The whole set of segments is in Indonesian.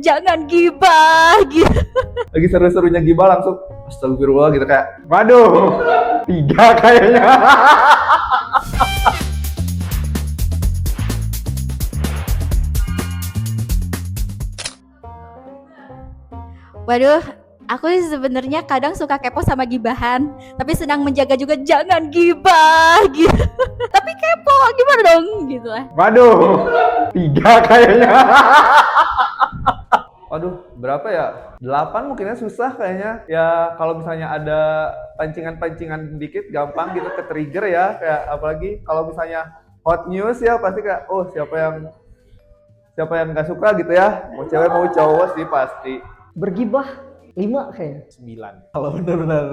Jangan gibah gitu. Lagi seru-serunya gibah langsung astagfirullah gitu kayak waduh 3 kayaknya. Waduh, aku sebenarnya kadang suka kepo sama gibahan, tapi sedang menjaga juga jangan gibah gitu. Tapi kepo gimana dong gitu lah. Waduh 3 kayaknya. Waduh, berapa ya? 8 mungkinnya susah kayaknya. Ya kalau misalnya ada pancingan-pancingan dikit gampang gitu ke trigger ya. Kayak apalagi kalau misalnya hot news ya pasti kayak oh siapa yang nggak suka gitu ya. Mau cewek mau cowok sih pasti. Bergibah 5 kayaknya. 9. Kalau benar-benar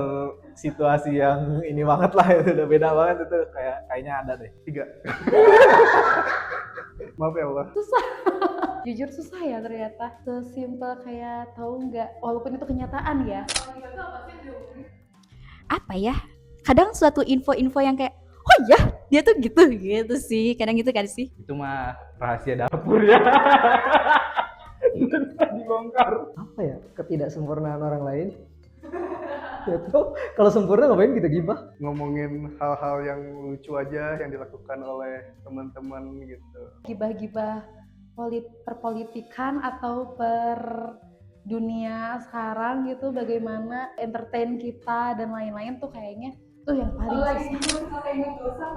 situasi yang ini banget lah, itu udah beda banget, itu kayaknya ada deh. 3. Maaf ya Allah. Jujur susah ya ternyata. Sesimpel kayak tahu nggak, walaupun itu kenyataan ya. Apa ya? Kadang suatu info-info yang kayak oh ya dia tuh gitu sih. Kadang gitu kan sih. Itu mah rahasia dapur ya. Dibongkar. Apa ya? Ketidaksempurnaan orang lain. Ya tuh, kalau sempurna ngapain kita gibah? Ngomongin hal-hal yang lucu aja yang dilakukan oleh teman-teman gitu. Gibah-gibah perpolitikan atau per dunia sekarang gitu, bagaimana entertain kita dan lain-lain tuh kayaknya tuh yang paling susah.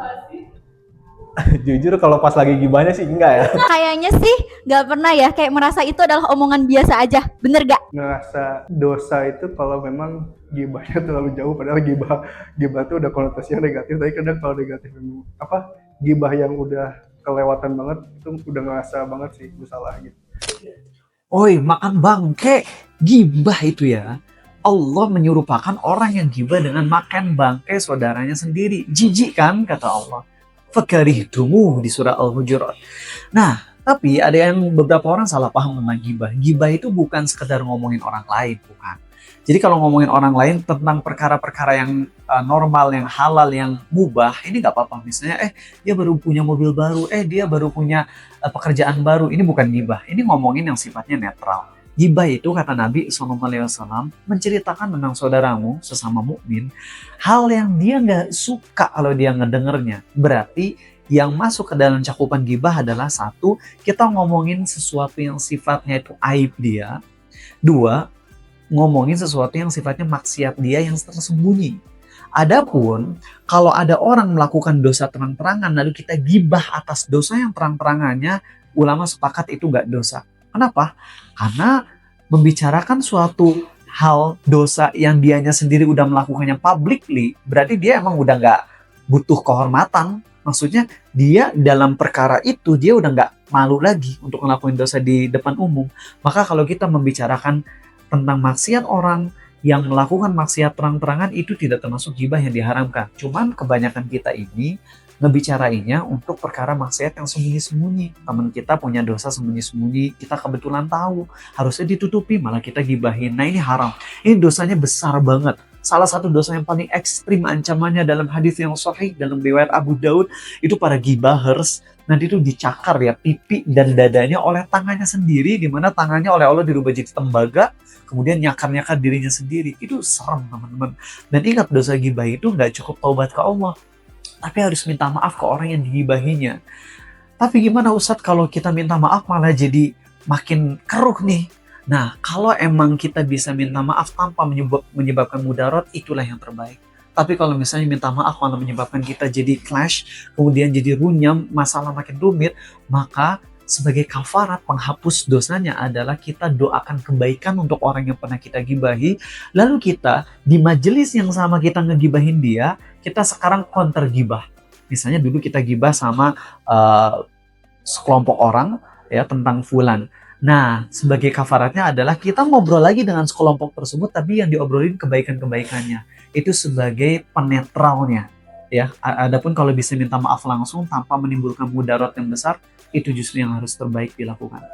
Jujur kalau pas lagi gibahnya sih enggak ya. Kayaknya sih nggak pernah ya kayak merasa itu adalah omongan biasa aja. Bener gak? Ngerasa dosa itu kalau memang gibahnya terlalu jauh, padahal gibah itu udah konotasinya negatif. Tapi kadang kalau negatif gibah yang udah kelewatan banget itu udah ngerasa banget sih bersalah gitu. Oi, makan bangke. Gibah itu ya, Allah menyerupakan orang yang gibah dengan makan bangke saudaranya sendiri. Jijik kan kata Allah. Fakarihtumuh di surah Al-Hujurat. Nah, tapi ada yang beberapa orang salah paham tentang gibah. Gibah itu bukan sekedar ngomongin orang lain, bukan. Jadi kalau ngomongin orang lain tentang perkara-perkara yang normal, yang halal, yang mubah, ini nggak apa-apa. Misalnya, dia baru punya mobil baru, dia baru punya pekerjaan baru. Ini bukan gibah. Ini ngomongin yang sifatnya netral. Gibah itu kata Nabi SAW menceritakan tentang saudaramu sesama mukmin hal yang dia nggak suka kalau dia ngedengernya. Berarti yang masuk ke dalam cakupan gibah adalah 1, kita ngomongin sesuatu yang sifatnya itu aib dia. 2, ngomongin sesuatu yang sifatnya maksiat dia yang tersembunyi. Adapun kalau ada orang melakukan dosa terang-terangan lalu kita gibah atas dosa yang terang-terangannya, ulama sepakat itu nggak dosa. Kenapa? Karena membicarakan suatu hal dosa yang dianya sendiri udah melakukannya publicly, berarti dia emang udah nggak butuh kehormatan. Maksudnya dia dalam perkara itu dia udah nggak malu lagi untuk ngelakuin dosa di depan umum. Maka kalau kita membicarakan tentang maksiat orang yang melakukan maksiat terang-terangan itu tidak termasuk gibah yang diharamkan. Cuman kebanyakan kita ini ngebicarainnya untuk perkara maksiat yang sembunyi-sembunyi. Teman kita punya dosa sembunyi-sembunyi, kita kebetulan tahu, harusnya ditutupi, malah kita gibahin. Nah ini haram, ini dosanya besar banget. Salah satu dosa yang paling ekstrim ancamannya dalam hadis yang sahih dalam riwayat Abu Daud itu para gibahers nanti itu dicakar ya pipi dan dadanya oleh tangannya sendiri, di mana tangannya oleh Allah dirubah jadi tembaga, kemudian nyakar-nyakar dirinya sendiri. Itu serem teman-teman. Dan ingat, dosa gibah itu nggak cukup taubat ke Allah, tapi harus minta maaf ke orang yang digibahinya. Tapi gimana Ustadz kalau kita minta maaf malah jadi makin keruh nih? Nah, kalau emang kita bisa minta maaf tanpa menyebabkan mudarat, itulah yang terbaik. Tapi kalau misalnya minta maaf malah menyebabkan kita jadi clash, kemudian jadi runyam, masalah makin rumit, maka sebagai kafarat penghapus dosanya adalah kita doakan kebaikan untuk orang yang pernah kita gibahi, lalu kita di majelis yang sama kita ngegibahin dia, kita sekarang counter gibah. Misalnya dulu kita gibah sama sekelompok orang ya tentang fulan. Nah, sebagai kafaratnya adalah kita ngobrol lagi dengan sekelompok tersebut, tapi yang diobrolin kebaikan-kebaikannya. Itu sebagai penetralnya. Ya, adapun kalau bisa minta maaf langsung tanpa menimbulkan mudarat yang besar, itu justru yang harus terbaik dilakukan.